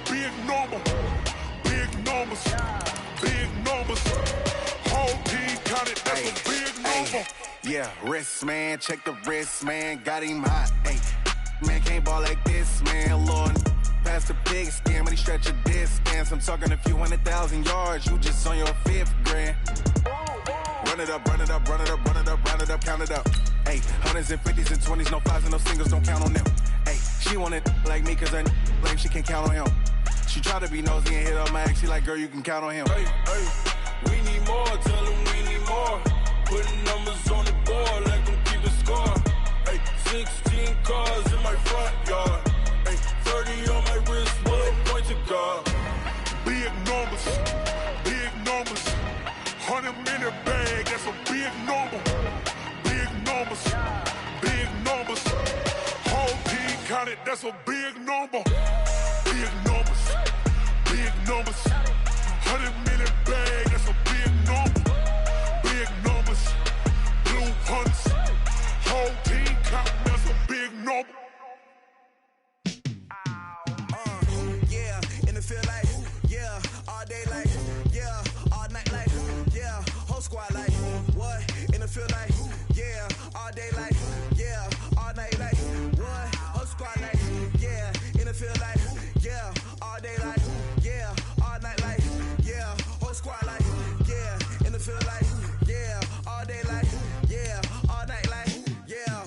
big number. Big numbers. Big numbers. Whole team counted, that's a big number. Yeah, wrist, man. Check the wrist, man. Got him hot. Ay, man, can't ball like this, man. Lord, past the big skin when he stretch a distance. I'm talking a few 100,000 yards. You just on your 5th grand. Run it up, run it up, run it up, run it up, run it up, count it up. Hey, hundreds and 50s and 20s, no 5s and no singles, don't count on them. Hey, she wanted like me cause her lame, she can't count on him. She tried to be nosy and hit up my ex, she like, girl, you can count on him. Hey, we need more, tell them we need more. Putting numbers on the board, let them keep the score. Hey, 16 cars in my front yard. Hey, 30 on my wrist, bullet point to God. Big numbers, big numbers. 100-minute bag, that's a big number. Big numbers, big numbers. Whole team counted, that's a big number. Big numbers, big numbers. 100-minute bag, that's a big number. Big numbers, blue hunts. Whole team counting, that's a big number. Yeah, in the field like, yeah, all day like, yeah, all night like, yeah, whole squad like, what? In the field like, yeah, all day like, yeah, all night like, what? Whole squad like, yeah, in the field like, yeah, all day like, yeah, all night like, yeah, whole squad like, yeah, in the field like, yeah, all day like, yeah, all night like, yeah.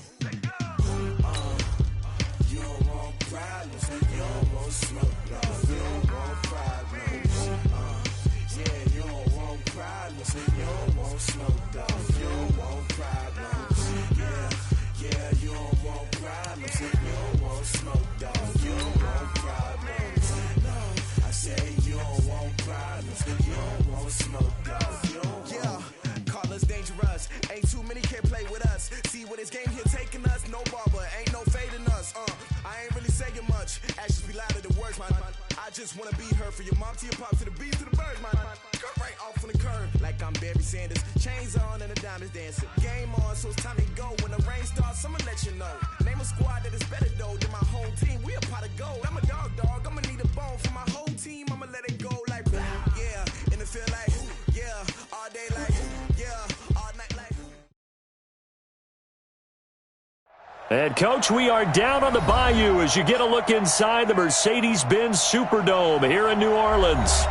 You don't want problems, you don't want smoke, no, you don't want problems. Yeah, you don't want problems, you don't want smoke, dog, you don't want problems. Yeah, you don't want problems, you don't want smoke, dog, you don't want problems. No, I say you don't want problems, you don't want smoke, dog, you don't want. Yeah, call us dangerous, ain't too many can play with us. See what this game here taking us, no barber, ain't no fading us. I ain't really saying much, actions be louder than words, man. I just wanna be heard from your mom to your pop to the beat to the birds, man. Cut right off on the curb, like I'm Barry Sanders. Chains on and the diamonds dancing. Game on, so it's time to go. When the rain starts, I'ma let you know. Name a squad that is better though than my whole team. We a pot of gold. I'm a dog, I'ma need a bone for my whole team. I'ma let it go like, yeah, in the field like, yeah, all day like, yeah, all night like. And, Coach, we are down on the Bayou as you get a look inside the Mercedes-Benz Superdome here in New Orleans.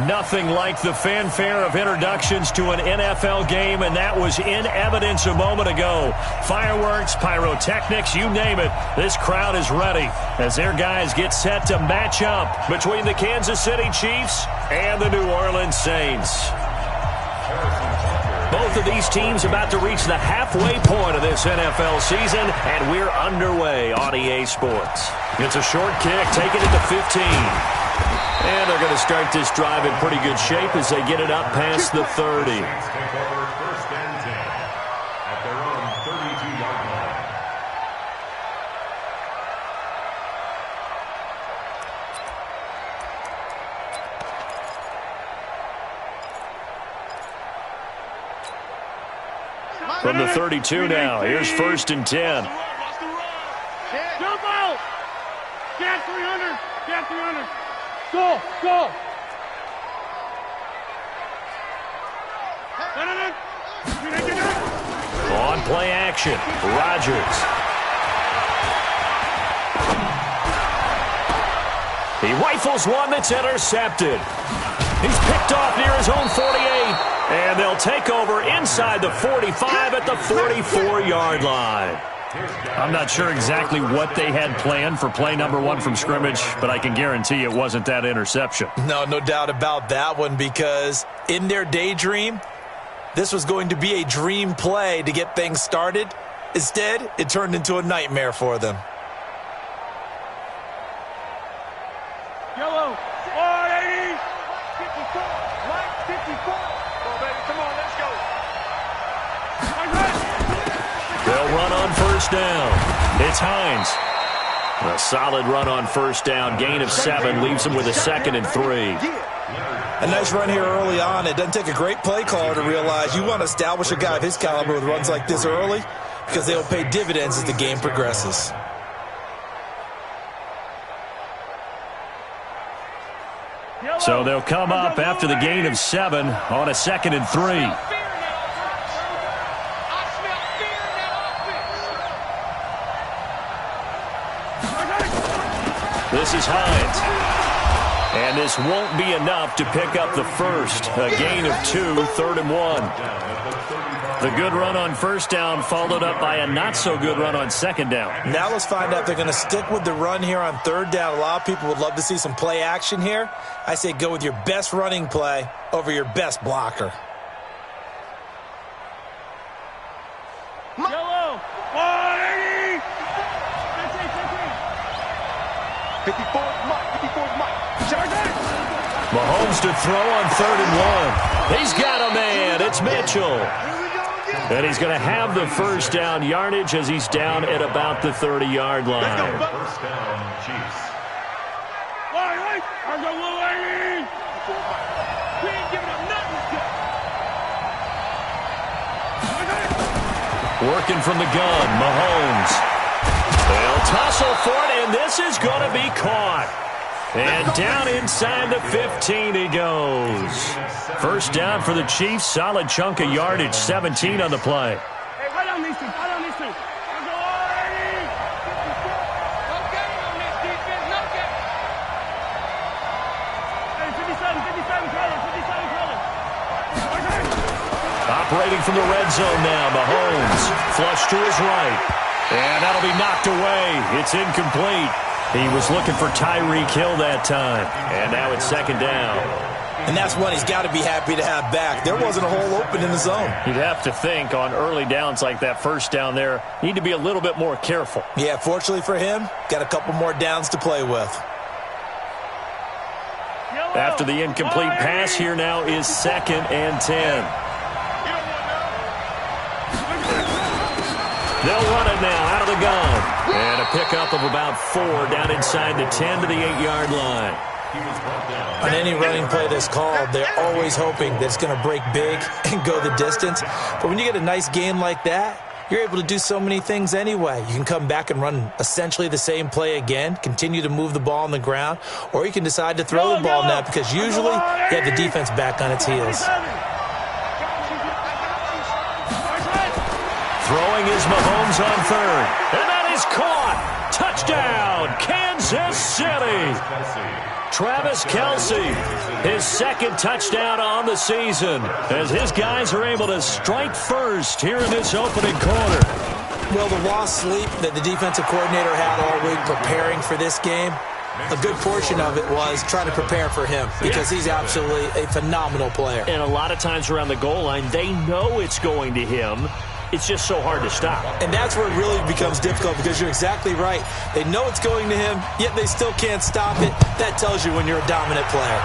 Nothing like the fanfare of introductions to an NFL game, and that was in evidence a moment ago. Fireworks, pyrotechnics, you name it. This crowd is ready as their guys get set to match up between the Kansas City Chiefs and the New Orleans Saints. Both of these teams about to reach the halfway point of this NFL season, and we're underway on EA Sports. It's a short kick, taking it to 15. And they're going to start this drive in pretty good shape as they get it up past the 30. From the 32 now, here's 1st and 10. Jump out! Get 300! Get 300! Go! Go! On play action, Rodgers. He rifles one that's intercepted. He's picked off near his own 48. And they'll take over inside the 45 at the 44-yard line. I'm not sure exactly what they had planned for play number 1 from scrimmage, but I can guarantee it wasn't that interception. No doubt about that one, because in their daydream, this was going to be a dream play to get things started. Instead, it turned into a nightmare for them. Yellow, 480, 54, right, 54. Come on, let's go. They'll run on 1st down. It's Hines. A solid run on 1st down. Gain of 7 leaves them with a 2nd and 3. A nice run here early on. It doesn't take a great play caller to realize you want to establish a guy of his caliber with runs like this early, because they'll pay dividends as the game progresses. So they'll come up after the gain of 7 on a 2nd and 3. This is Hines. And this won't be enough to pick up the first. A gain of 2, 3rd and 1. The good run on first down followed up by a not-so-good run on second down. Now let's find out if they're going to stick with the run here on 3rd down. A lot of people would love to see some play action here. I say go with your best running play over your best blocker. Yellow. 180. 54 Mike. Mahomes to throw on 3rd and 1. He's got a man. It's Mitchell. And he's going to have the first down yardage as he's down at about the 30-yard line. First down, Chiefs. Right. I'm going 180. We ain't giving up nothing. Working from the gun, Mahomes. They'll tussle for it, and this is going to be caught. And down inside the 15 he goes. First down for the Chiefs. Solid chunk of yardage, 17 on the play. Hey, right on these two. I'm going 180. No game on this defense. No game. Hey, 57 colors. Operating from the red zone now, Mahomes. Flush to his right. And that'll be knocked away. It's incomplete. He was looking for Tyreek Hill that time. And now it's 2nd down. And that's one he's got to be happy to have back. There wasn't a hole open in the zone. You'd have to think on early downs like that first down there, need to be a little bit more careful. Yeah, fortunately for him, got a couple more downs to play with. After the incomplete pass, here now is 2nd and 10. They'll run it now out of the gun. And a pickup of about 4 down inside the 10 to the 8-yard line. On any running play that's called, they're always hoping that it's going to break big and go the distance. But when you get a nice gain like that, you're able to do so many things anyway. You can come back and run essentially the same play again, continue to move the ball on the ground, or you can decide to throw the ball now because usually you have the defense back on its heels. Throwing is Mahomes on 3rd. And that is caught. Touchdown, Kansas City. Travis Kelce, his 2nd touchdown on the season, as his guys are able to strike first here in this opening quarter. Well, the lost sleep that the defensive coordinator had all week preparing for this game, a good portion of it was trying to prepare for him because he's absolutely a phenomenal player. And a lot of times around the goal line, they know it's going to him. It's just so hard to stop. And that's where it really becomes difficult because you're exactly right. They know it's going to him, yet they still can't stop it. That tells you when you're a dominant player.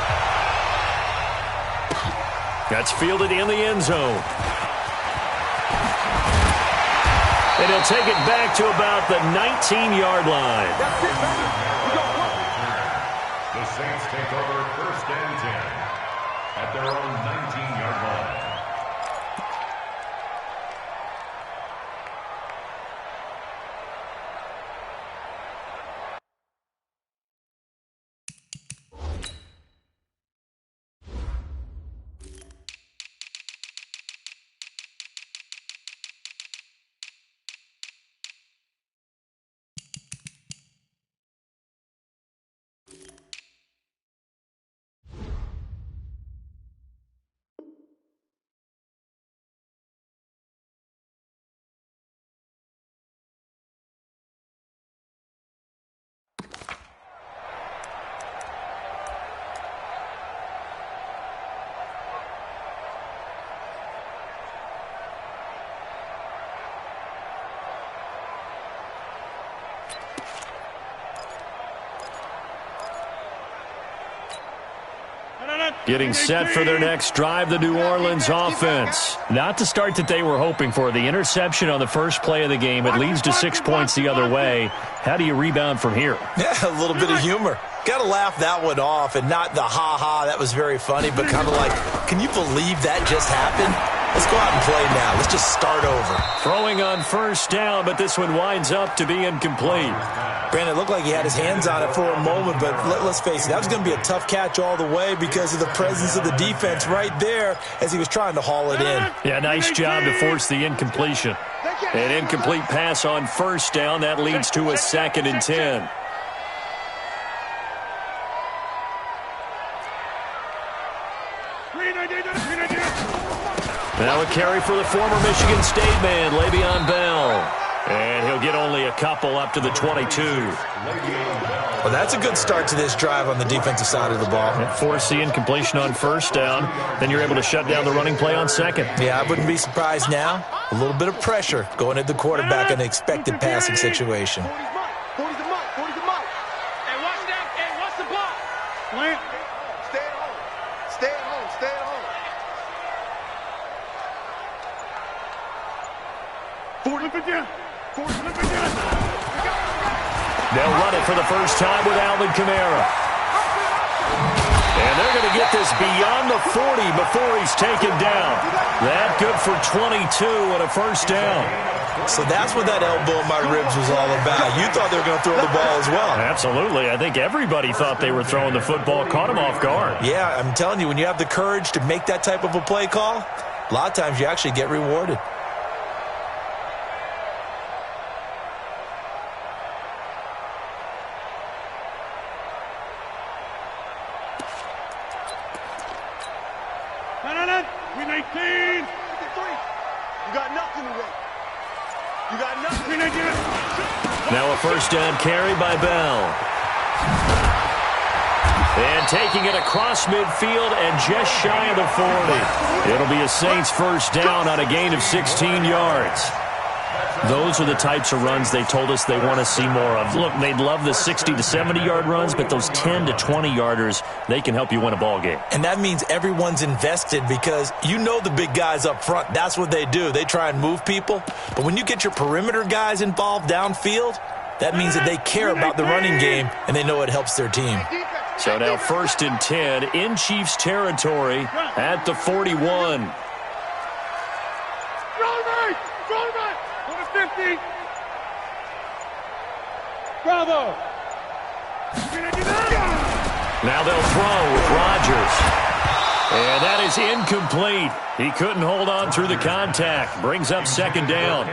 That's fielded in the end zone. And he'll take it back to about the 19-yard line. The Saints take over 1st and 10 at their own 19-yard line. Getting set for their next drive, the New Orleans offense. Not the start that they were hoping for. The interception on the first play of the game. It leads to 6 points the other way. How do you rebound from here? Yeah, a little bit of humor. Got to laugh that one off and not the ha-ha. That was very funny, but kind of like, can you believe that just happened? Let's go out and play now. Let's just start over. Throwing on first down, but this one winds up to be incomplete. Brandon, it looked like he had his hands on it for a moment, but let's face it, that was going to be a tough catch all the way because of the presence of the defense right there as he was trying to haul it in. Yeah, nice job to force the incompletion. An incomplete pass on first down. That leads to a 2nd and 10. Now a carry for the former Michigan State man, Le'Veon Bell. And he'll get only a couple up to the 22. Well, that's a good start to this drive on the defensive side of the ball. Force the incompletion on first down. Then you're able to shut down the running play on second. Yeah, I wouldn't be surprised now. A little bit of pressure going at the quarterback in an expected passing situation. 40's the mark. Hey, watch that. Hey, watch the block. Slant. Stay at home. Stay at home. Stay at home. 40 for down. 40 for down. They'll run it for the first time with Alvin Kamara. And they're going to get this beyond the 40 before he's taken down. That good for 22 and a first down. So that's what that elbow in my ribs was all about. You thought they were going to throw the ball as well. Absolutely. I think everybody thought they were throwing the football, caught him off guard. Yeah, I'm telling you, when you have the courage to make that type of a play call, a lot of times you actually get rewarded. We 19. 53. You got nothing today. You got nothing. Now a first down carry by Bell. And taking it across midfield and just shy of the 40. It'll be a Saints first down on a gain of 16 yards. Those are the types of runs they told us they want to see more of. Look, they'd love the 60 to 70-yard runs, but those 10 to 20-yarders, they can help you win a ball game. And that means everyone's invested because you know the big guys up front, that's what they do. They try and move people. But when you get your perimeter guys involved downfield, that means that they care about the running game and they know it helps their team. So now 1st and 10 in Chiefs territory at the 41. 50. Bravo. Now they'll throw with Rodgers. And that is incomplete. He couldn't hold on through the contact. Brings up 2nd down.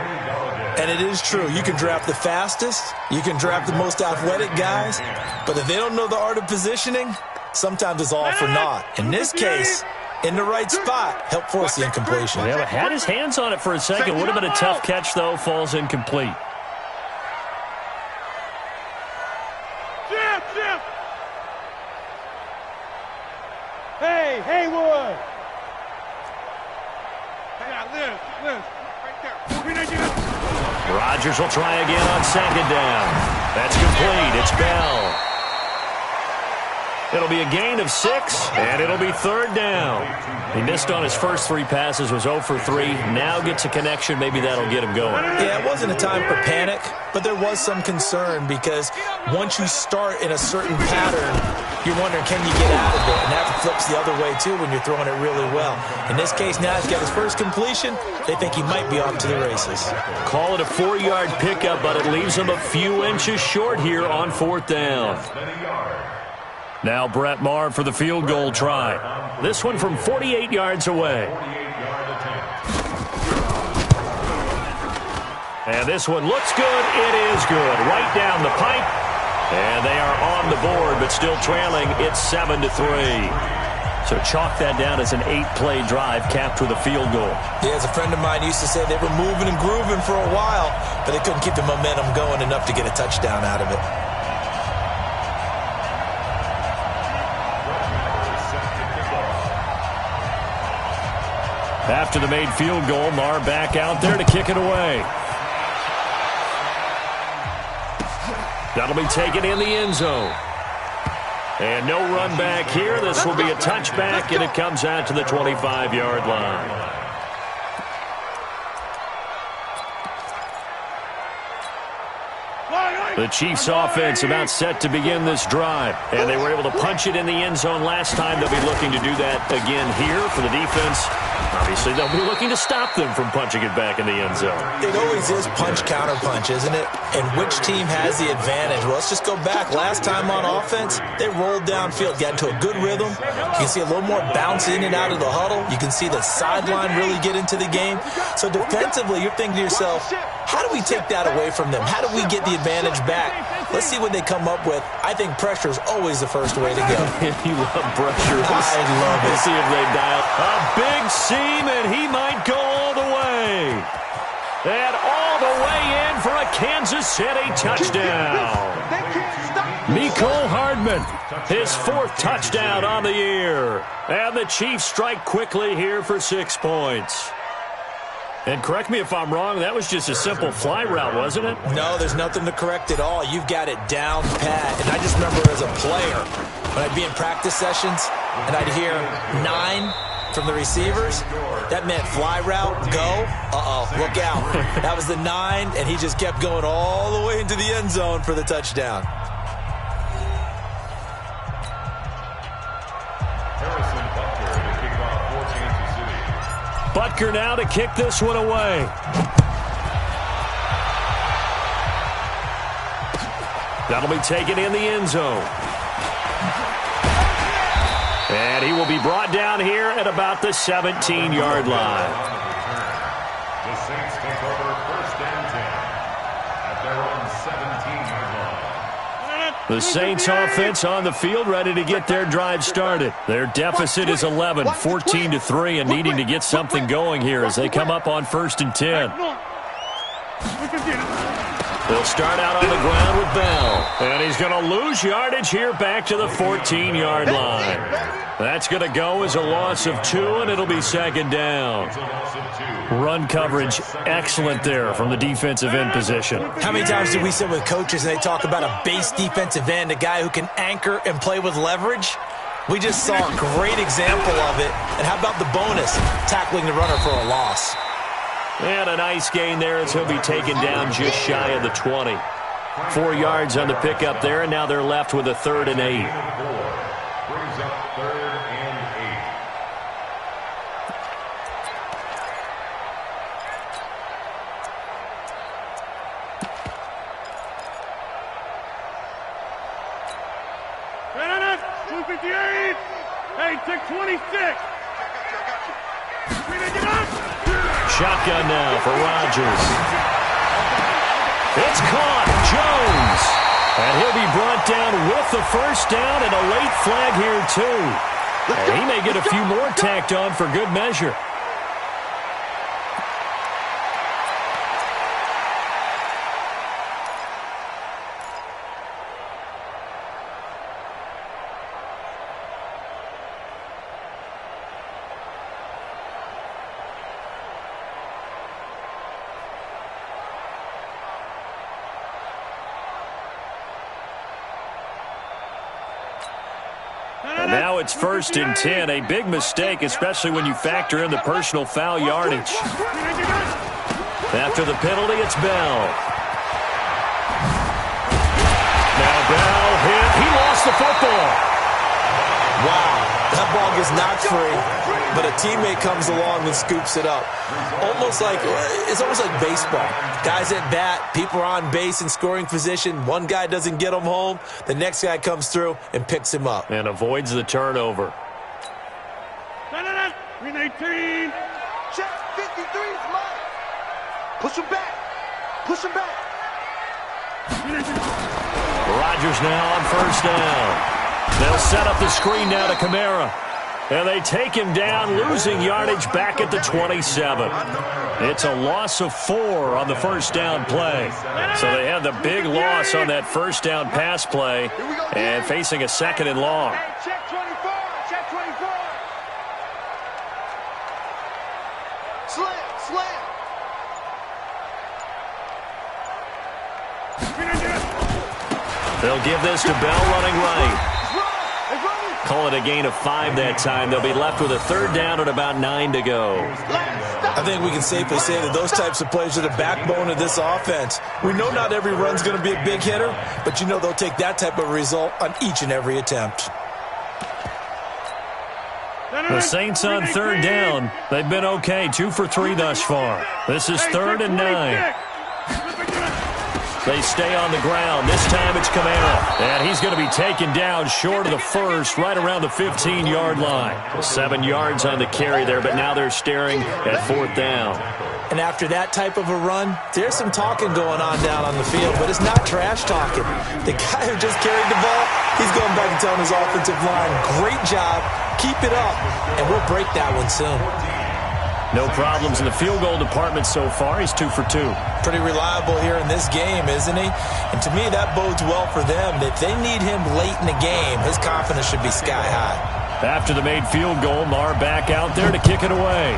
And it is true. You can draft the fastest. You can draft the most athletic guys. But if they don't know the art of positioning, sometimes it's all for naught. In this case, in the right spot, help force the incompletion. Yeah, but had his hands on it for a second. Would have been a tough catch, though. Falls incomplete. Jim. Hey, Haywood. Liz. Right there. Rodgers will try again on 2nd down. That's complete. It's Bell. It'll be a gain of 6, and it'll be 3rd down. He missed on his first 3 passes, was 0 for 3. Now gets a connection. Maybe that'll get him going. Yeah, it wasn't a time for panic, but there was some concern because once you start in a certain pattern, you're wondering, can you get out of it? And that flips the other way, too, when you're throwing it really well. In this case, now he's got his first completion. They think he might be off to the races. Call it a 4-yard pickup, but it leaves him a few inches short here on 4th down. Now Brett Maher for the field goal try. This one from 48 yards away. And this one looks good. It is good. Right down the pipe. And they are on the board, but still trailing. It's 7-3. So chalk that down as an 8-play drive capped with a field goal. Yeah, as a friend of mine used to say, they were moving and grooving for a while, but they couldn't keep the momentum going enough to get a touchdown out of it. After the made field goal, Maher back out there to kick it away. That'll be taken in the end zone. And no run back here. This will be a touchback, and it comes out to the 25-yard line. The Chiefs offense about set to begin this drive. And they were able to punch it in the end zone last time. They'll be looking to do that again here for the defense. Obviously, they'll be looking to stop them from punching it back in the end zone. It always is punch-counter-punch, isn't it? And which team has the advantage? Well, let's just go back. Last time on offense, they rolled downfield, got into a good rhythm. You can see a little more bounce in and out of the huddle. You can see the sideline really get into the game. So defensively, you're thinking to yourself, how do we take that away from them? How do we get the advantage back? Let's see what they come up with. I think pressure is always the first way to go. You love pressure. I love it. Let's see if they dial. A big seam, and he might go all the way. And all the way in for a Kansas City touchdown. Mecole Hardman, his 4th touchdown on the year. And the Chiefs strike quickly here for 6 points. And correct me if I'm wrong, that was just a simple fly route, wasn't it? No, there's nothing to correct at all. You've got it down pat. And I just remember as a player, when I'd be in practice sessions, and I'd hear 9 from the receivers, that meant fly route, go, look out. That was the 9, and he just kept going all the way into the end zone for the touchdown. Butker now to kick this one away. That'll be taken in the end zone. And he will be brought down here at about the 17-yard line. The Saints take over 1st and 10 at their own 17-yard line. The Saints offense on the field, ready to get their drive started. Their deficit is 11, 14-3, and needing to get something going here as they come up on 1st and 10. They'll start out on the ground with Bell. And he's going to lose yardage here back to the 14-yard line. That's going to go as a loss of 2, and it'll be 2nd down. Run coverage excellent there from the defensive end position. How many times do we sit with coaches and they talk about a base defensive end, a guy who can anchor and play with leverage? We just saw a great example of it. And how about the bonus, tackling the runner for a loss? And a nice gain there as he'll be taken down just shy of the 20. 4 yards on the pickup there, and now they're left with a 3rd and 8. Brings up 3rd and 258. Hey, take 26. Shotgun now for Rodgers. It's caught. Jones. And he'll be brought down with the 1st down and a late flag here, too. And he may get a few more tacked on for good measure. Now it's 1st and 10. A big mistake, especially when you factor in the personal foul yardage. After the penalty, it's Bell. Now Bell hit. He lost the football. Wow. That ball gets knocked free, but a teammate comes along and scoops it up. It's almost like baseball. Guys at bat, people are on base in scoring position. One guy doesn't get him home. The next guy comes through and picks him up. And avoids the turnover. 18. Check 53 is mine. Push him back. Push him back. Rodgers now on 1st down. They'll set up the screen now to Kamara. And they take him down, losing yardage back at the 27. It's a loss of 4 on the 1st down play. So they had the big loss on that 1st down pass play and facing a 2nd and long. Check 24. Check 24. Slam. They'll give this to Bell running right. Call it a gain of 5 that time. They'll be left with a 3rd down and about 9 to go. I think we can safely say that those types of plays are the backbone of this offense. We know not every run's going to be a big hitter, but you know they'll take that type of result on each and every attempt. The Saints on third down. They've been okay, 2 for 3 thus far. This is 3rd and 9. They stay on the ground. This time it's Kamara. And he's going to be taken down short of the first, right around the 15-yard line. 7 yards on the carry there, but now they're staring at 4th down. And after that type of a run, there's some talking going on down on the field, but it's not trash talking. The guy who just carried the ball, he's going back and telling his offensive line, great job, keep it up, and we'll break that one soon. No problems in the field goal department so far. He's 2 for 2. Pretty reliable here in this game, isn't he? And to me, that bodes well for them. If they need him late in the game, his confidence should be sky high. After the made field goal, Maher back out there to kick it away.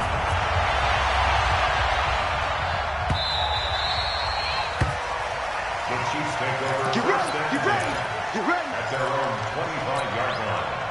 The Chiefs take over. Get ready. At their own 25-yard line.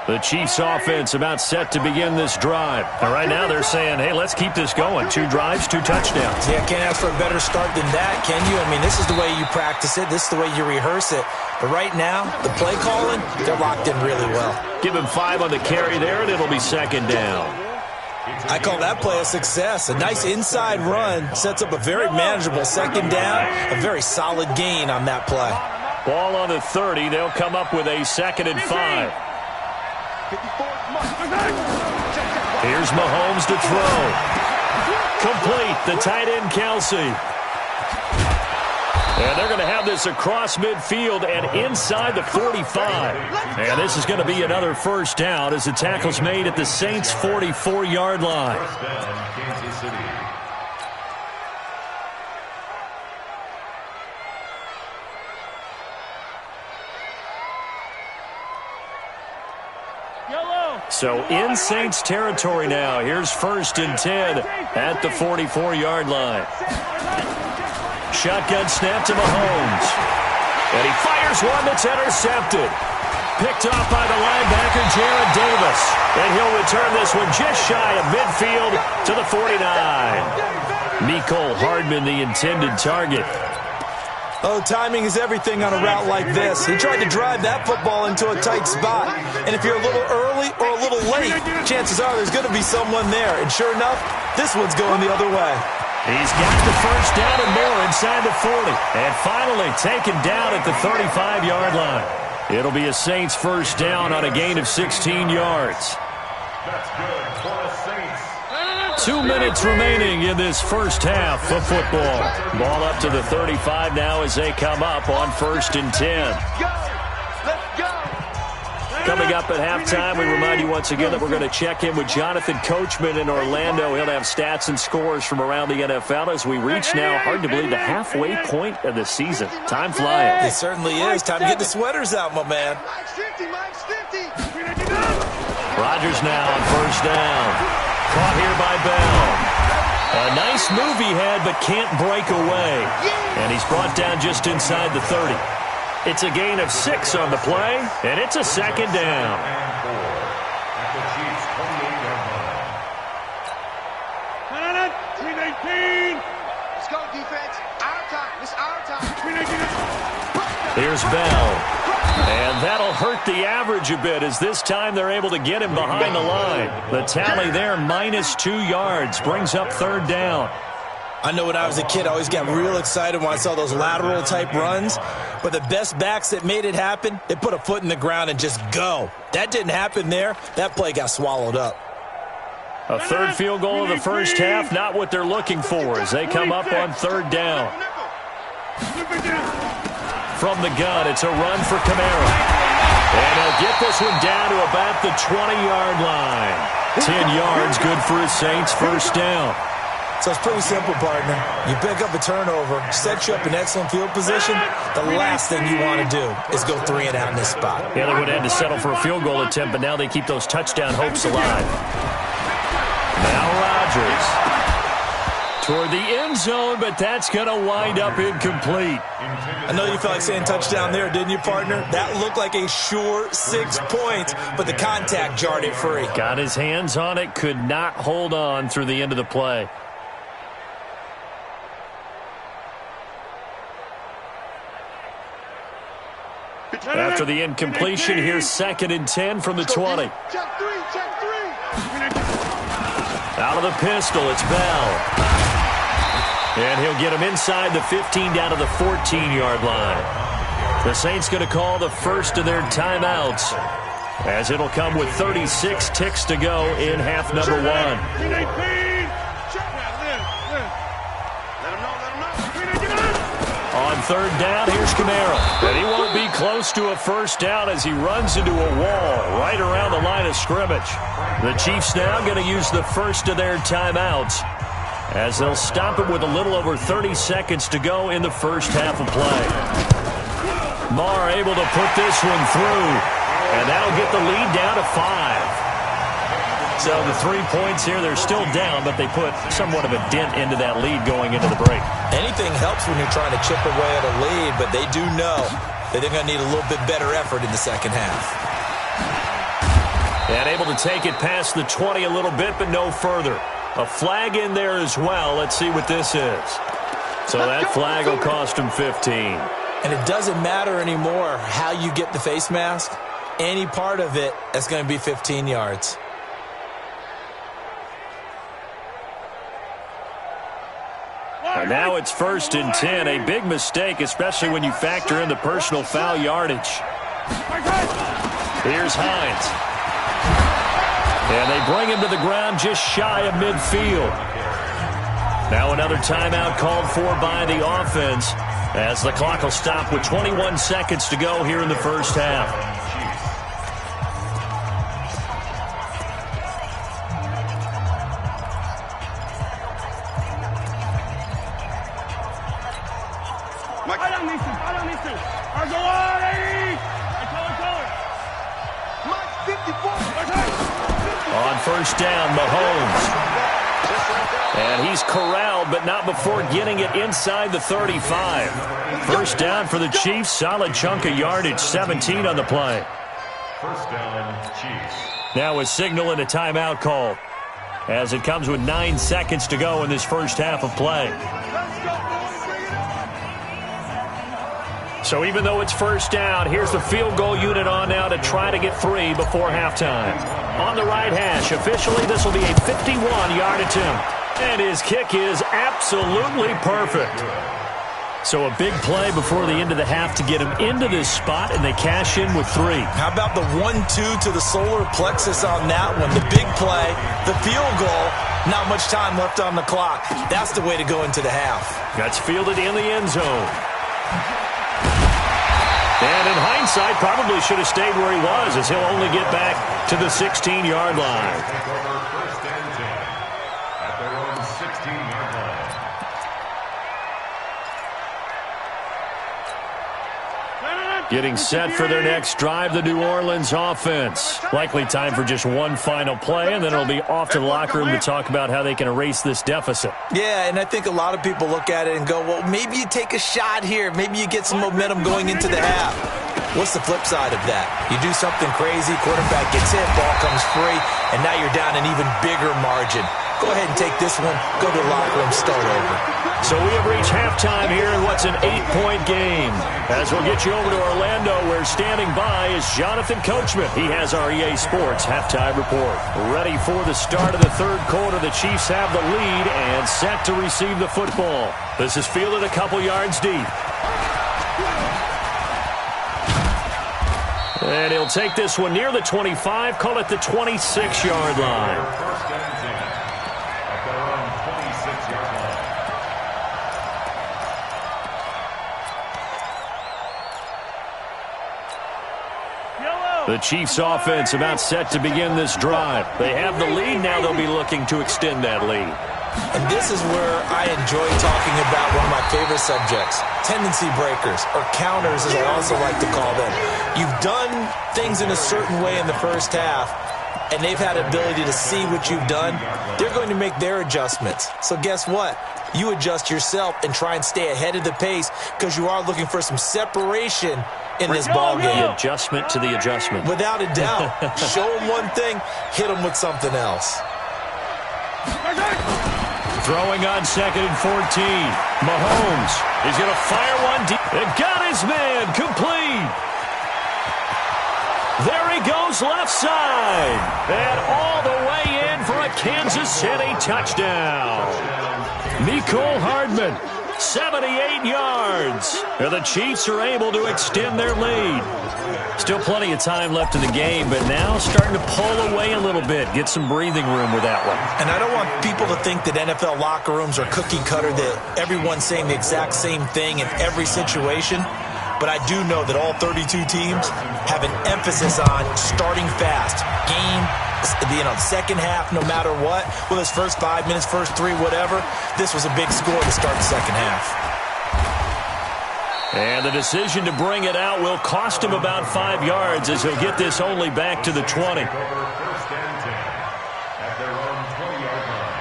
The Chiefs offense about set to begin this drive. And right now they're saying, hey, let's keep this going. 2 drives, 2 touchdowns. Yeah, can't ask for a better start than that, can you? I mean, this is the way you practice it. This is the way you rehearse it. But right now, the play calling, they're locked in really well. Give him 5 on the carry there, and it'll be 2nd down. I call that play a success. A nice inside run sets up a very manageable 2nd down, a very solid gain on that play. Ball on the 30. They'll come up with a 2nd and 5. Here's Mahomes to throw. Complete. The tight end, Kelsey. And they're going to have this across midfield and inside the 45. And this is going to be another 1st down as the tackle's made at the Saints' 44-yard line. 1st down, Kansas City. So in Saints territory now. Here's 1st and 10 at the 44-yard line. Shotgun snap to Mahomes. And he fires one that's intercepted. Picked off by the linebacker, Jared Davis. And he'll return this one just shy of midfield to the 49. Mecole Hardman, the intended target. Oh, timing is everything on a route like this. He tried to drive that football into a tight spot. And if you're a little early or a little late, chances are there's going to be someone there. And sure enough, this one's going the other way. He's got the 1st down and more inside the 40. And finally taken down at the 35-yard line. It'll be a Saints 1st down on a gain of 16 yards. That's good for the Saints. 2 minutes remaining in this 1st half of football. Ball up to the 35 now as they come up on 1st and 10. Coming up at halftime, we remind you once again that we're going to check in with Jonathan Coachman in Orlando. He'll have stats and scores from around the NFL as we reach now, hard to believe, the halfway point of the season. Time flying. It certainly is. Time to get the sweaters out, my man. Rodgers now on 1st down. Caught here by Bell. A nice move he had, but can't break away. And he's brought down just inside the 30. It's a gain of 6 on the play, and it's a 2nd down. And 4 at the Chiefs' 28-yard line. 319. Let's go, defense. Our time. It's our time. Here's Bell. And that'll hurt the average a bit as this time they're able to get him behind the line. The tally there, -2 yards, brings up 3rd down. I know when I was a kid, I always got real excited when I saw those lateral-type runs. But the best backs that made it happen, they put a foot in the ground and just go. That didn't happen there. That play got swallowed up. A 3rd field goal of the 1st half, not what they're looking for as they come up on 3rd down. From the gun, it's a run for Kamara. And he'll get this one down to about the 20-yard line. 10 yards, good for his Saints' 1st down. So it's pretty simple, partner. You pick up a turnover, set you up in excellent field position. The last thing you want to do is go 3 and out in this spot. Yeah, they would have had to settle for a field goal attempt, but now they keep those touchdown hopes alive. Now Rodgers. toward the end zone, but that's going to wind up incomplete. I know you felt like saying touchdown there, didn't you, partner? That looked like a sure 6 points, but the contact jarred it free. Got his hands on it, could not hold on through the end of the play. After the incompletion, here's 2nd and 10 from the 20. Check three. Out of the pistol, it's Bell. And he'll get him inside the 15 down to the 14-yard line. The Saints going to call the first of their timeouts, as it'll come with 36 ticks to go in half number 1. On 3rd down, here's Camaro. And he won't be close to a first down as he runs into a wall right around the line of scrimmage. The Chiefs now going to use the first of their timeouts, as they'll stop it with a little over 30 seconds to go in the first half of play. Maher able to put this one through, and that'll get the lead down to 5. So the 3 points here, they're still down, but they put somewhat of a dent into that lead going into the break. Anything helps when you're trying to chip away at a lead, but they do know that they're going to need a little bit better effort in the second half. And able to take it past the 20 a little bit, but no further. A flag in there as well. Let's see what this is. So that flag will cost him 15. And it doesn't matter anymore how you get the face mask. Any part of it is going to be 15 yards. And now it's 1st and 10. A big mistake, especially when you factor in the personal foul yardage. Here's Hines. And they bring him to the ground just shy of midfield. Now another timeout called for by the offense, as the clock will stop with 21 seconds to go here in the first half. On 1st down, Mahomes. And he's corralled, but not before getting it inside the 35. 1st down for the Chiefs. Solid chunk of yardage, 17 on the play. 1st down, Chiefs. Now a signal and a timeout call, as it comes with 9 seconds to go in this first half of play. So even though it's 1st down, here's the field goal unit on now to try to get 3 before halftime. On the right hash, officially this will be a 51-yard attempt. And his kick is absolutely perfect. So a big play before the end of the half to get him into this spot, and they cash in with 3. How about the 1-2 to the solar plexus on that one? The big play, the field goal, not much time left on the clock. That's the way to go into the half. That's fielded in the end zone. And in hindsight, probably should have stayed where he was, as he'll only get back to the 16-yard line. Take over 1st and 10 at their own 16-yard line. Getting set for their next drive, the New Orleans offense. Likely time for just one final play, and then it'll be off to the locker room to talk about how they can erase this deficit. Yeah, and I think a lot of people look at it and go, well, maybe you take a shot here. Maybe you get some momentum going into the half. What's the flip side of that? You do something crazy, quarterback gets hit, ball comes free, and now you're down an even bigger margin. Go ahead and take this one, go to the locker room, start over. So we have reached halftime here in what's an 8-point game. As we'll get you over to Orlando, where standing by is Jonathan Coachman. He has our EA Sports halftime report. Ready for the start of the 3rd quarter. The Chiefs have the lead and set to receive the football. This is fielded a couple yards deep. And he'll take this one near the 25, call it the 26-yard line. 1st and 10 at their own 26-yard line. The Chiefs offense about set to begin this drive. They have the lead, now they'll be looking to extend that lead. And this is where I enjoy talking about one of my favorite subjects, tendency breakers, or counters as I also like to call them. You've done things in a certain way in the first half. and they've had the ability to see what you've done, they're going to make their adjustments. So guess what? You adjust yourself and try and stay ahead of the pace because you are looking for some separation in this ball game. The adjustment to the adjustment. Without a doubt. Show them one thing, hit them with something else. Throwing on 2nd and 14. Mahomes is going to fire one deep. It got his man complete. There he goes left side. And all the way in for a Kansas City touchdown. Mecole Hardman, 78 yards. And the Chiefs are able to extend their lead. Still plenty of time left in the game, but now starting to pull away a little bit. Get some breathing room with that one. And I don't want people to think that NFL locker rooms are cookie cutter, that everyone's saying the exact same thing in every situation. But I do know that all 32 teams have an emphasis on starting fast. Game, second half, no matter what. Well, his first 5 minutes, first 3, whatever. This was a big score to start the second half. And the decision to bring it out will cost him about 5 yards as he'll get this only back to the 20. First and 10 at their own 20-yard line.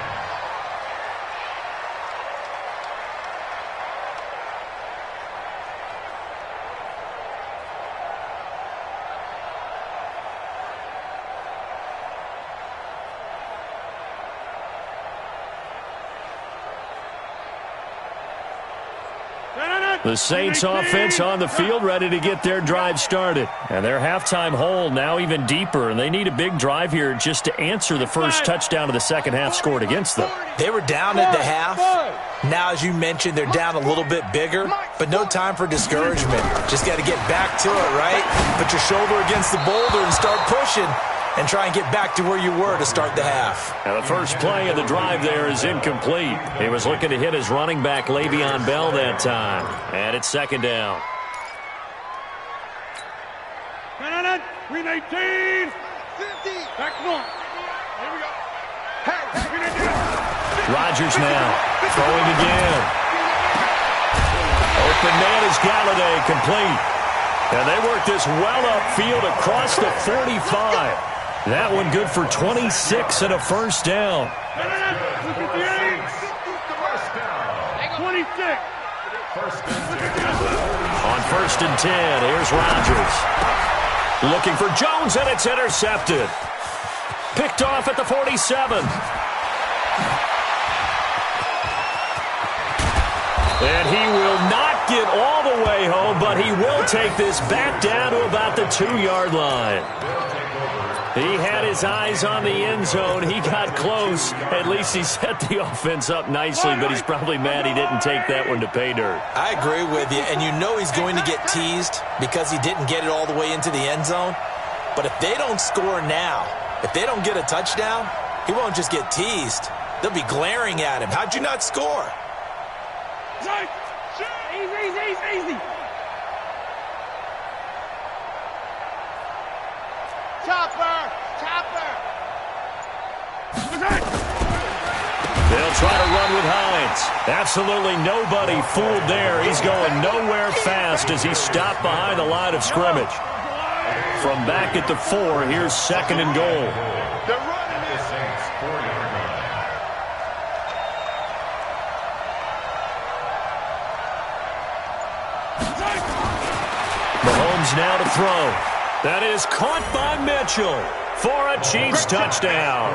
The Saints offense on the field, ready to get their drive started. And their halftime hole now even deeper, and they need a big drive here just to answer the first touchdown of the second half scored against them. They were down at the half. Now, as you mentioned, they're down a little bit bigger, but no time for discouragement. Just got to get back to it, right? Put your shoulder against the boulder and start pushing. And try and get back to where you were to start the half. And the first play of the drive there is incomplete. He was looking to hit his running back, Le'Veon Bell, that time. And it's second down. Green 18. 50. Back one. Here we go. Hey, Rodgers now throwing again. Open man is Galladay, complete. And they work this well upfield across the 45. That one good for 26 and a first down. 26. On first and 10, here's Rodgers. Looking for Jones, and it's intercepted. Picked off at the 47. And he will not get all the way home, but he will take this back down to about the 2-yard line. He had his eyes on the end zone. He got close. At least he set the offense up nicely, but he's probably mad he didn't take that one to pay dirt. I agree with you, and you know he's going to get teased because he didn't get it all the way into the end zone. But if they don't score now, if they don't get a touchdown, he won't just get teased. They'll be glaring at him. How'd you not score? Easy. Chopper. They'll try to run with Hines. Absolutely nobody fooled there. He's going nowhere fast as he's stopped behind the line of scrimmage. From back at the 4, here's second and goal. They're running the Saints 4-yard line. Mahomes now to throw. That is caught by Mitchell for a Chiefs touchdown.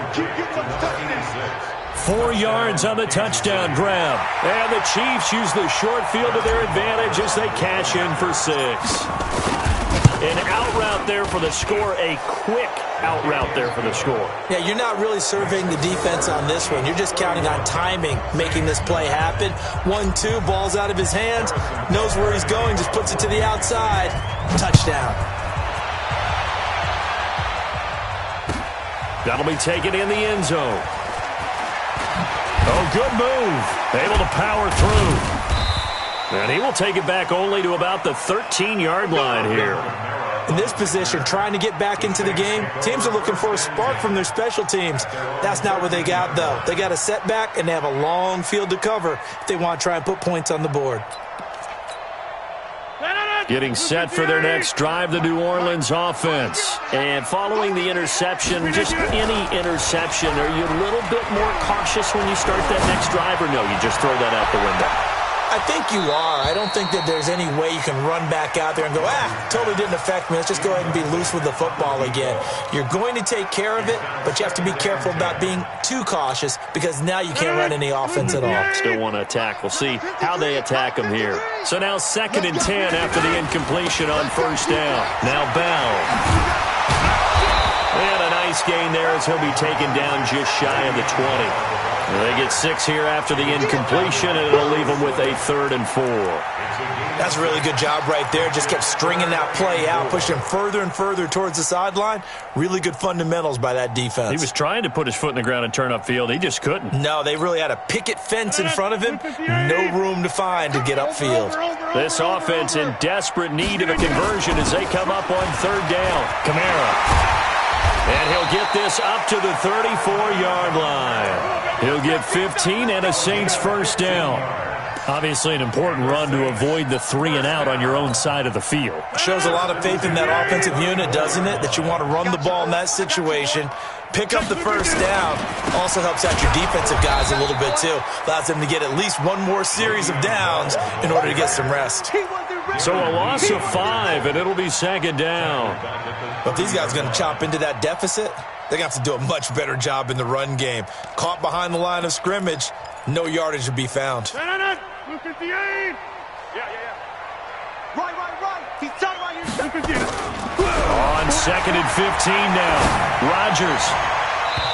4 yards on the touchdown grab. And the Chiefs use the short field to their advantage as they cash in for 6. An out route there for the score, a quick out route there for the score. Yeah, you're not really surveying the defense on this one. You're just counting on timing, making this play happen. 1-2, ball's out of his hands, knows where he's going, just puts it to the outside. Touchdown. That'll be taken in the end zone. Oh, good move. Able to power through. And he will take it back only to about the 13-yard line here. In this position, trying to get back into the game, teams are looking for a spark from their special teams. That's not what they got, though. They got a setback, and they have a long field to cover if they want to try and put points on the board. Getting set for their next drive, the New Orleans offense. And following the interception, just any interception, are you a little bit more cautious when you start that next drive, or no, you just throw that out the window? I think you are. I don't think that there's any way you can run back out there and go, totally didn't affect me. Let's just go ahead and be loose with the football again. You're going to take care of it, but you have to be careful about being too cautious because now you can't run any offense at all. Still want to attack. We'll see how they attack them here. So now 2nd and 10 after the incompletion on first down. Now Bell. And a nice gain there as he'll be taken down just shy of the 20. They get 6 here after the incompletion, and it'll leave them with a 3rd and 4. That's a really good job right there. Just kept stringing that play out, pushing him further and further towards the sideline. Really good fundamentals by that defense. He was trying to put his foot in the ground and turn upfield. He just couldn't. No, they really had a picket fence in front of him. No room to find to get upfield. This offense in desperate need of a conversion as they come up on 3rd down. Kamara. And he'll get this up to the 34-yard line. He'll get 15 and a Saints first down. Obviously an important run to avoid the 3-and-out on your own side of the field. Shows a lot of faith in that offensive unit, doesn't it? That you want to run the ball in that situation. Pick up the first down. Also helps out your defensive guys a little bit, too. Allows them to get at least one more series of downs in order to get some rest. So a loss of 5, and it'll be 2nd down. But if these guys are going to chop into that deficit, they're going to have to do a much better job in the run game. Caught behind the line of scrimmage, no yardage to be found. Right. He's talking about you. On 2nd and 15 now. Rodgers.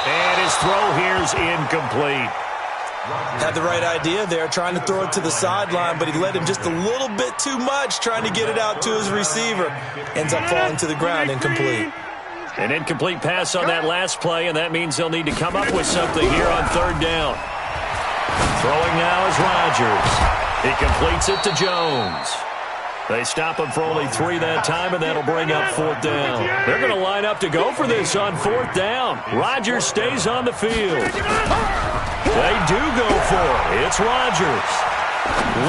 And his throw here's incomplete. Had the right idea there, trying to throw it to the sideline, but he led him just a little bit too much, trying to get it out to his receiver. Ends up falling to the ground, incomplete. An incomplete pass on that last play, and that means they'll need to come up with something here on 3rd down. Throwing now is Rodgers. He completes it to Jones. They stop him for only 3 that time, and that'll bring up 4th down. They're going to line up to go for this on 4th down. Rodgers stays on the field. They do go for it. It's Rodgers.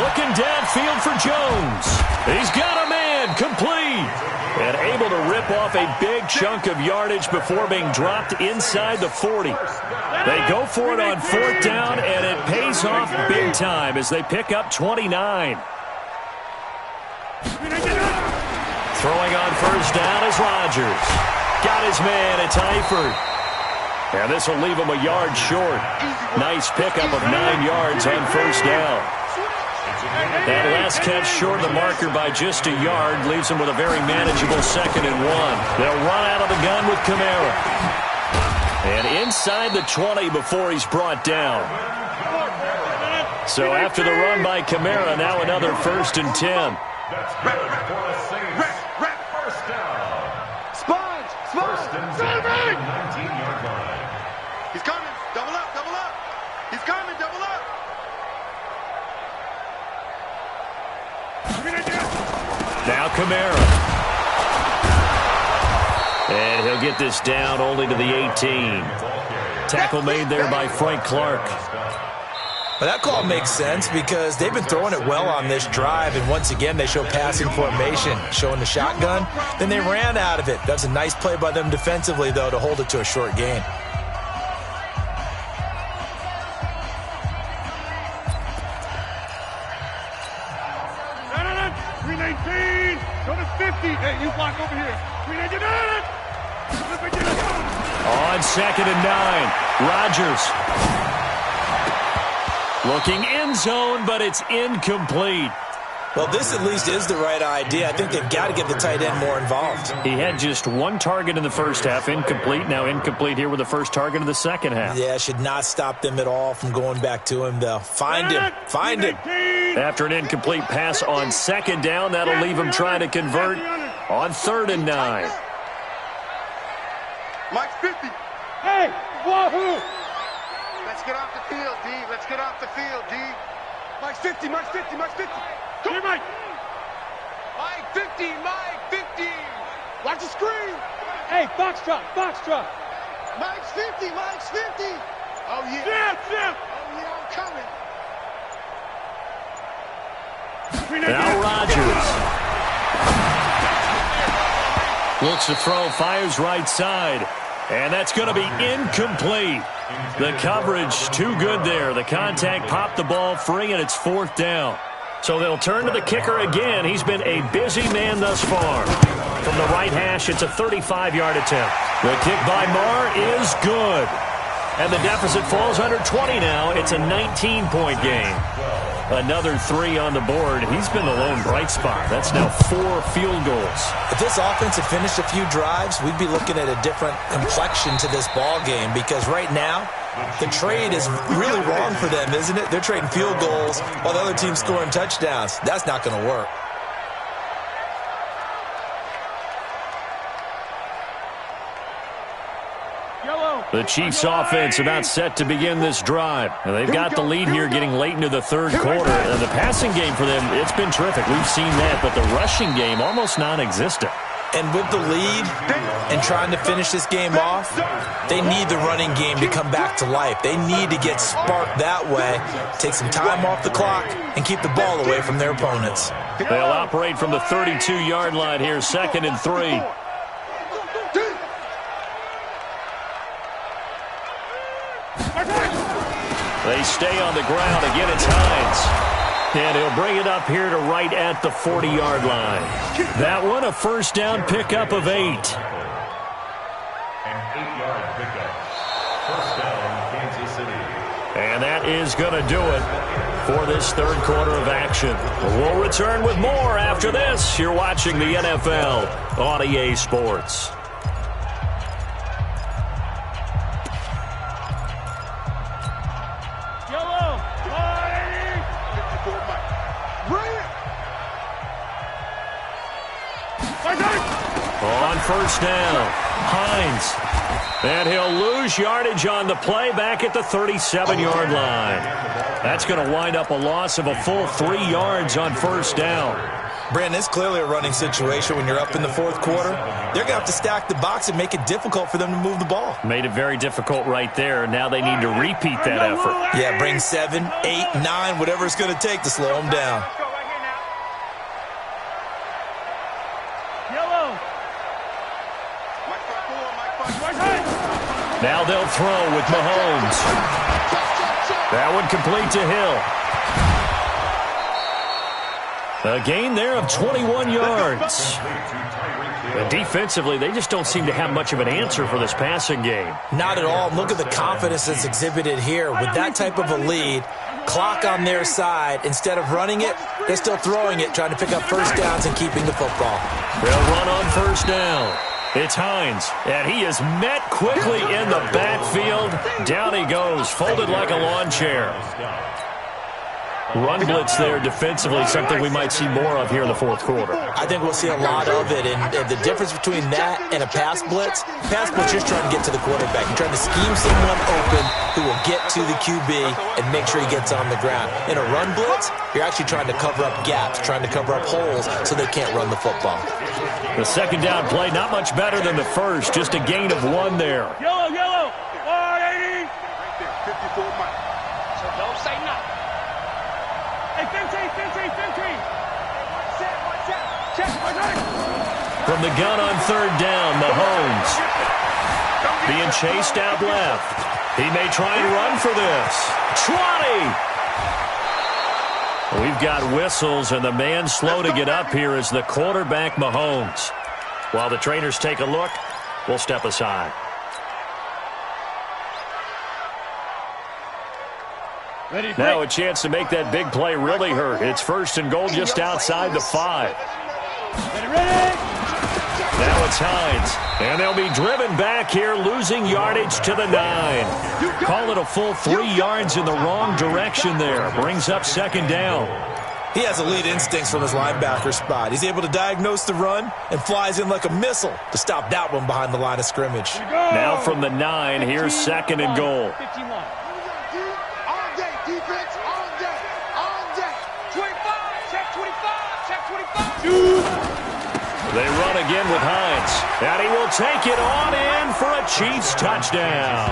Looking downfield for Jones. He's got a man, complete. And able to rip off a big chunk of yardage before being dropped inside the 40. They go for it on 4th down, and it pays off big time as they pick up 29. Throwing on first down is Rodgers. Got his man, it's Eifert. And this will leave him a yard short. Nice pickup of 9 yards on first down. That last catch short of the marker by just a yard leaves him with a very manageable 2nd and 1. They'll run out of the gun with Kamara. And inside the 20 before he's brought down. So after the run by Kamara, now another 1st and 10. That's good for the Saints. First down. Sponge! First and 19-yard line. He's coming. Double up, double up. He's coming, double up. Now Kamara. And he'll get this down only to the 18. Tackle made there by Frank Clark. Well, that call makes sense because they've been throwing it well on this drive, and once again they show passing formation, showing the shotgun. Then they ran out of it. That's a nice play by them defensively, though, to hold it to a short gain. No. 319. Go to 50. Hey, you block over here. 319. On 2nd and 9, Rodgers. Looking end zone, but it's incomplete. Well, this at least is the right idea. I think they've got to get the tight end more involved. He had just 1 target in the first half, incomplete. Now incomplete here with the first target of the second half. Yeah, should not stop them at all from going back to him, though. Find him. Find him. After an incomplete pass on 2nd down, that'll leave him trying to convert on 3rd and 9. Mike's 50. Hey, wahoo! Let's get off the field, D. Let's get off the field, D. Mike's 50, Mike's 50, Mike's 50. Come here, Mike. Mike 50, Mike 50. Watch the screen. Hey, box drop, box drop. Mike's 50, Mike's 50. Oh, yeah. Snap. Oh, yeah, I'm coming. Now Rodgers. Looks to throw, fires right side. And that's going to be incomplete. The coverage too good there. The contact popped the ball free, and it's 4th down. So they'll turn to the kicker again. He's been a busy man thus far. From the right hash, it's a 35-yard attempt. The kick by Marr is good. And the deficit falls under 20 now. It's a 19-point game. Another 3 on the board. He's been the lone bright spot. That's now 4 field goals. If this offense had finished a few drives, we'd be looking at a different complexion to this ball game, because right now, the trade is really wrong for them, isn't it? They're trading field goals while the other team's scoring touchdowns. That's not going to work. The Chiefs offense about set to begin this drive. And they've got the lead here getting late into the 3rd quarter. And the passing game for them, it's been terrific. We've seen that. But the rushing game, almost non-existent. And with the lead and trying to finish this game off, they need the running game to come back to life. They need to get sparked that way, take some time off the clock, and keep the ball away from their opponents. They'll operate from the 32-yard line here, 2nd and 3. They stay on the ground. Again, it's Hines. And he'll bring it up here to right at the 40-yard line. That one, a 1st down pickup of 8. An 8-yard pickup. 1st down, Kansas City. And that is going to do it for this 3rd quarter of action. We'll return with more after this. You're watching the NFL on EA Sports. On 1st down, Hines. And he'll lose yardage on the play back at the 37-yard line. That's going to wind up a loss of a full 3 yards on 1st down. Brandon, it's clearly a running situation when you're up in the 4th quarter. They're going to have to stack the box and make it difficult for them to move the ball. Made it very difficult right there. Now they need to repeat that effort. Yeah, bring 7, 8, 9, whatever it's going to take to slow them down. Now they'll throw with Mahomes. That one complete to Hill. A gain there of 21 yards. And defensively, they just don't seem to have much of an answer for this passing game. Not at all. Look at the confidence that's exhibited here. With that type of a lead, clock on their side, instead of running it, they're still throwing it, trying to pick up 1st downs and keeping the football. They'll run on 1st down. It's Hines, and he is met quickly in the backfield. Down he goes, folded like a lawn chair. Run blitz there defensively, something we might see more of here in the 4th quarter. I think we'll see a lot of it, and the difference between that and a pass blitz just trying to get to the quarterback. You're trying to scheme someone open who will get to the QB and make sure he gets on the ground. In a run blitz, you're actually trying to cover up gaps, trying to cover up holes so they can't run the football. The 2nd down play, not much better than the 1st, just a gain of 1 there. Yellow, 180. 54 miles. So don't say nothing. Hey, 15. Check. From the gun on 3rd down, Mahomes being chased out left. He may try and run for this. 20! We've got whistles, and the man slow to get up here is the quarterback, Mahomes. While the trainers take a look, we'll step aside. Now a chance to make that big play really hurt. It's 1st and goal just outside the 5. Now it's Hines, and they'll be driven back here, losing yardage to the 9. Call it a full 3 yards in the wrong direction there. Brings up 2nd down. He has elite instincts from his linebacker spot. He's able to diagnose the run and flies in like a missile to stop that one behind the line of scrimmage. Now from the 9, here's 2nd and goal. They run again with Hines, and he will take it on in for a Chiefs touchdown.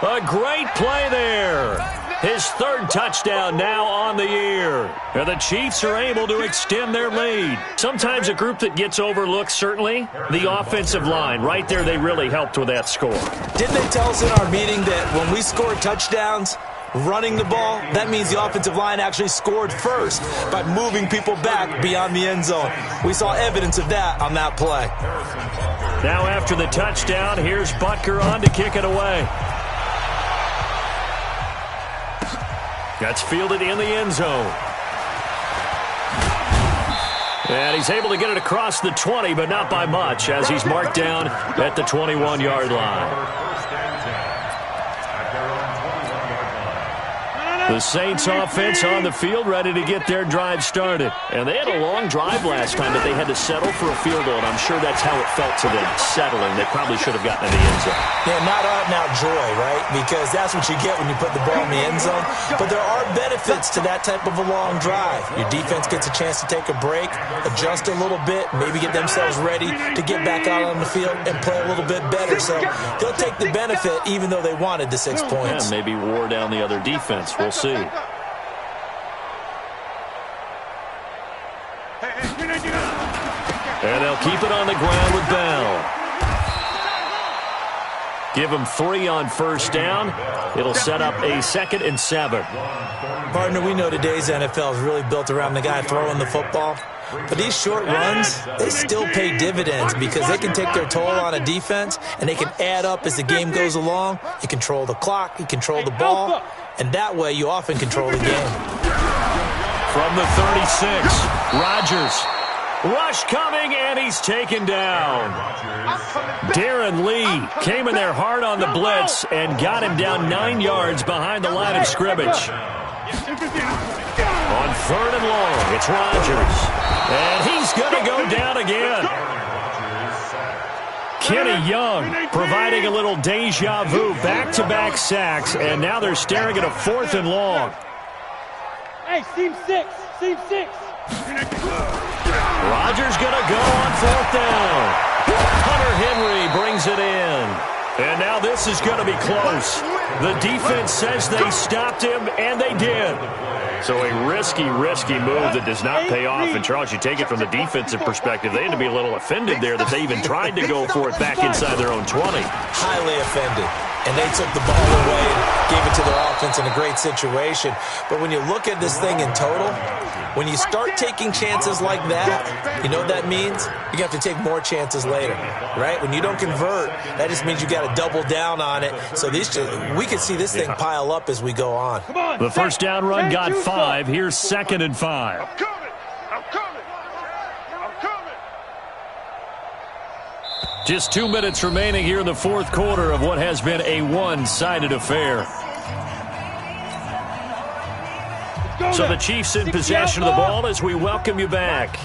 A great play there. His third touchdown now on the year. And the Chiefs are able to extend their lead. Sometimes a group that gets overlooked, certainly, the offensive line. Right there, they really helped with that score. Didn't they tell us in our meeting that when we score touchdowns, running the ball, that means the offensive line actually scored first by moving people back beyond the end zone. We saw evidence of that on that play. Now after the touchdown, here's Butker on to kick it away. That's fielded in the end zone. And he's able to get it across the 20, but not by much, as he's marked down at the 21-yard line. The Saints offense on the field, ready to get their drive started. And they had a long drive last time, but they had to settle for a field goal, and I'm sure that's how it felt to them, settling. They probably should have gotten in the end zone. Yeah, not out-and-out joy, right? Because that's what you get when you put the ball in the end zone. But there are benefits to that type of a long drive. Your defense gets a chance to take a break, adjust a little bit, maybe get themselves ready to get back out on the field and play a little bit better. So they'll take the benefit even though they wanted the 6 points. Yeah, maybe wore down the other defense. We'll see. And they'll keep it on the ground with Bell. Give him 3 on first down. It'll set up a 2nd and 7. Partner, we know today's NFL is really built around the guy throwing the football. But these short runs, they still pay dividends because they can take their toll on a defense and they can add up as the game goes along. You control the clock, you control the ball, and that way you often control the game. From the 36, Rodgers. Rush coming, and he's taken down. Darren Lee came in there hard on the blitz and got him down 9 yards behind the line of scrimmage. On 3rd and long, it's Rodgers. And he's going to go down again. Kenny Young providing a little deja vu, back-to-back sacks, and now they're staring at a 4th and long. Hey, seam 6, seam 6. Rodgers going to go on 4th down. Hunter Henry brings it in. And now this is going to be close. The defense says they stopped him, and they did. So a risky move that does not pay off. And, Charles, you take it from the defensive perspective. They had to be a little offended there that they even tried to go for it back inside their own 20. Highly offended. And they took the ball away and gave it to their offense in a great situation. But when you look at this thing in total, when you start taking chances like that, you know what that means? You have to take more chances later, right? When you don't convert, that just means you got to double down on it. So we could see this thing pile up as we go on. The first down run got 5. Here's 2nd and 5. I'm coming. Just 2 minutes remaining here in the 4th quarter of what has been a one-sided affair. So the Chiefs in possession of the ball as we welcome you back.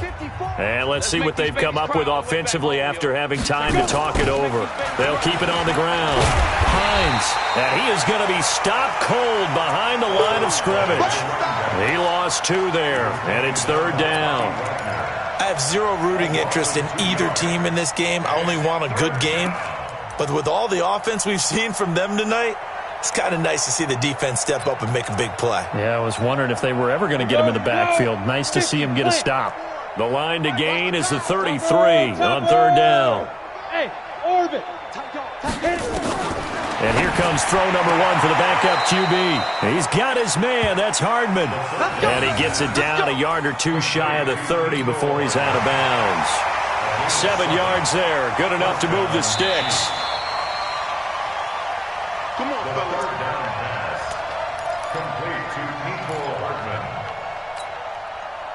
And let's see what they've come up with offensively after having time to talk it over. They'll keep it on the ground. Hines, and he is going to be stopped cold behind the line of scrimmage. He lost 2 there, and it's 3rd down. I have zero rooting interest in either team in this game. I only want a good game. But with all the offense we've seen from them tonight, it's kind of nice to see the defense step up and make a big play. Yeah, I was wondering if they were ever going to get him in the backfield. Nice to see him get a stop. The line to gain is the 33 on 3rd down. Hey, Orbit. And here comes throw number 1 for the backup QB. He's got his man. That's Hardman. And he gets it down a yard or 2 shy of the 30 before he's out of bounds. 7 yards there. Good enough to move the sticks. Come on, fellas. Third down pass. Complete to Mecole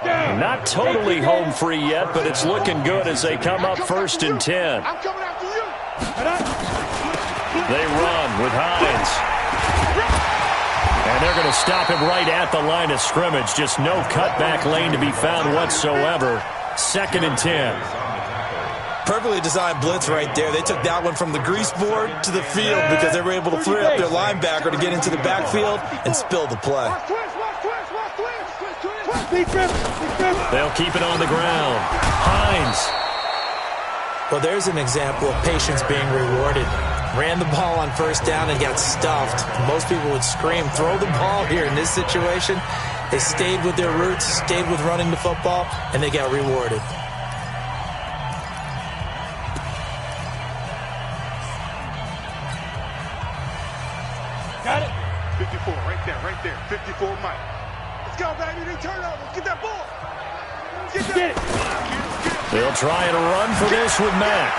Hardman. Not totally home free yet, but it's looking good as they come up 1st and 10. I'm coming after you. They run with Hines. And they're going to stop him right at the line of scrimmage. Just no cutback lane to be found whatsoever. 2nd and 10. Perfectly designed blitz right there. They took that one from the grease board to the field because they were able to free up their linebacker to get into the backfield and spill the play. They'll keep it on the ground. Hines. Well, there's an example of patience being rewarded. Ran the ball on first down and got stuffed. Most people would scream, throw the ball here. In this situation, they stayed with their roots, stayed with running the football, and they got rewarded. Got it? 54, right there. 54, Mike. Let's go, baby. They turn over. Get that ball. Get it. They'll try and run for this with Mack.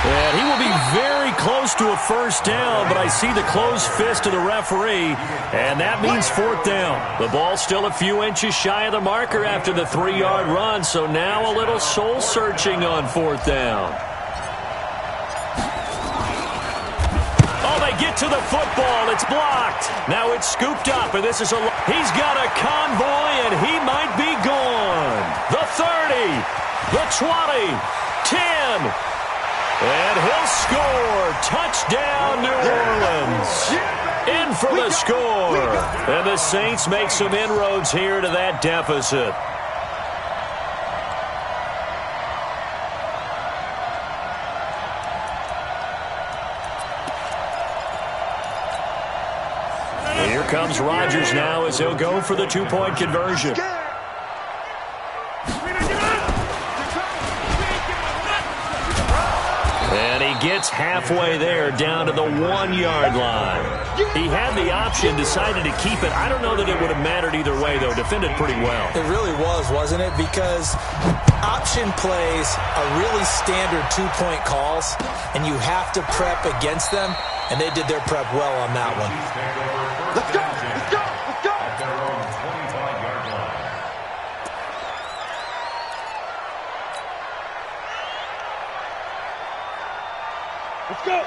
And he will be very close to a first down, but I see the closed fist of the referee, and that means fourth down. The ball's still a few inches shy of the marker after the 3-yard run, so now a little soul-searching on fourth down. Oh, they get to the football. It's blocked. Now it's scooped up, and this is he's got a convoy, and he might be gone. The 30, the 20, 10. And he'll score. Touchdown, New Orleans. In for the score. And the Saints make some inroads here to that deficit. And here comes Rodgers now as he'll go for the 2-point conversion. And he gets halfway there down to the 1-yard line. He had the option, decided to keep it. I don't know that it would have mattered either way, though. Defended pretty well. It really was, wasn't it? Because option plays are really standard 2-point calls, and you have to prep against them, and they did their prep well on that one. Let's go. Let's go. Let's go. At their own 25-yard line.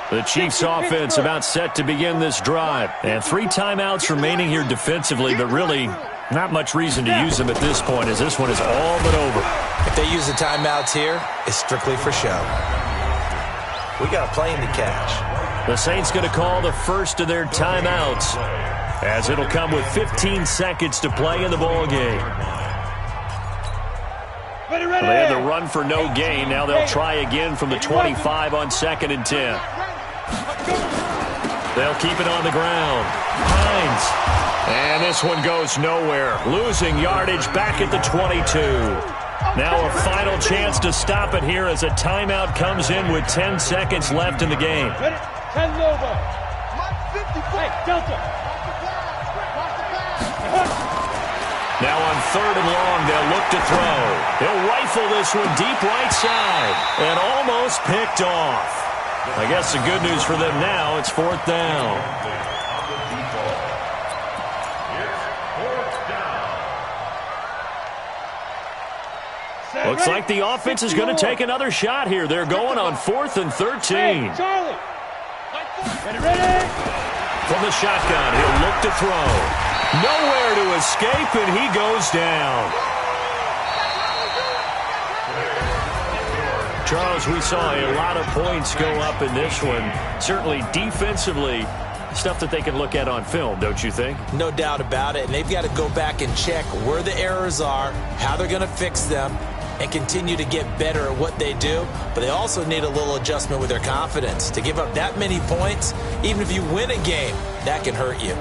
The Chiefs' offense about set to begin this drive. And 3 timeouts remaining here defensively, but really not much reason to use them at this point, as this one is all but over. If they use the timeouts here, it's strictly for show. We got a plane to catch. The Saints going to call the first of their timeouts, as it'll come with 15 seconds to play in the ballgame. Ready. Well, they had the run for no gain. Now they'll try again from the 25 on 2nd and 10. They'll keep it on the ground. Hines. And this one goes nowhere. Losing yardage back at the 22. Now a final chance to stop it here as a timeout comes in with 10 seconds left in the game. Ready? 10 over. Hey, Delta. Now on 3rd and long, they'll look to throw. He'll rifle this one deep right side and almost picked off. I guess the good news for them now, it's 4th down. Looks like the offense is going to take another shot here. They're going on 4th and 13. Charlie. Ready. From the shotgun, he'll look to throw. Nowhere to escape, and he goes down. Charles, we saw a lot of points go up in this one. Certainly defensively, stuff that they can look at on film, don't you think? No doubt about it, and they've got to go back and check where the errors are, how they're going to fix them, and continue to get better at what they do. But they also need a little adjustment with their confidence. To give up that many points, even if you win a game, that can hurt you.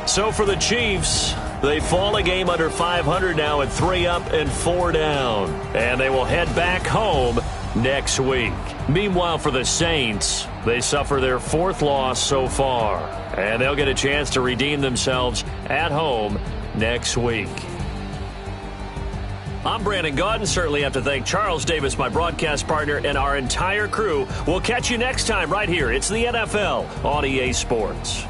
So for the Chiefs, they fall a game under 500 now at 3 up and 4 down. And they will head back home next week. Meanwhile, for the Saints, they suffer their 4th loss so far. And they'll get a chance to redeem themselves at home next week. I'm Brandon Gaudin. Certainly have to thank Charles Davis, my broadcast partner, and our entire crew. We'll catch you next time right here. It's the NFL on EA Sports.